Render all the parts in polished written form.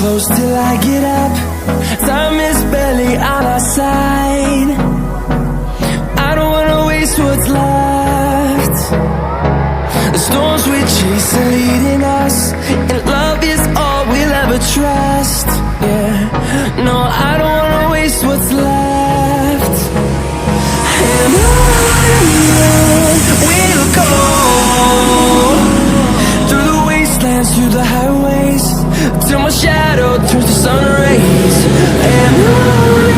close till I get up. Time is barely on our side. I don't wanna waste what's left. The storms we chase are leading us, and love is all we'll ever trust. Yeah, no, I don't wanna waste what's left. And on we'll go, through the wastelands, through the highways, till my shadow turns to sun rays. And on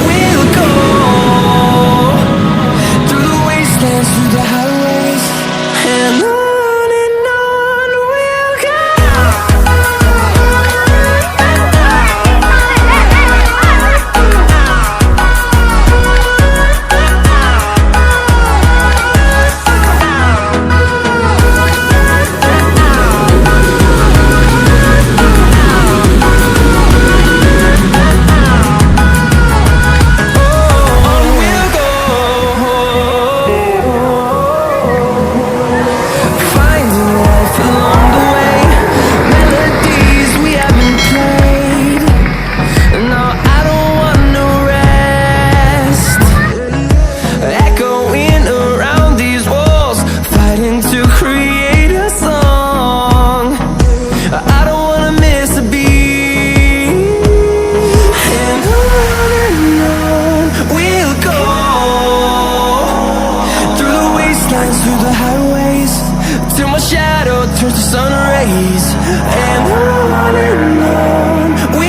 we'll go, through the wastelands, through the highways, and on we'll go. Through the highways, till my shadow turns to sun rays. And on we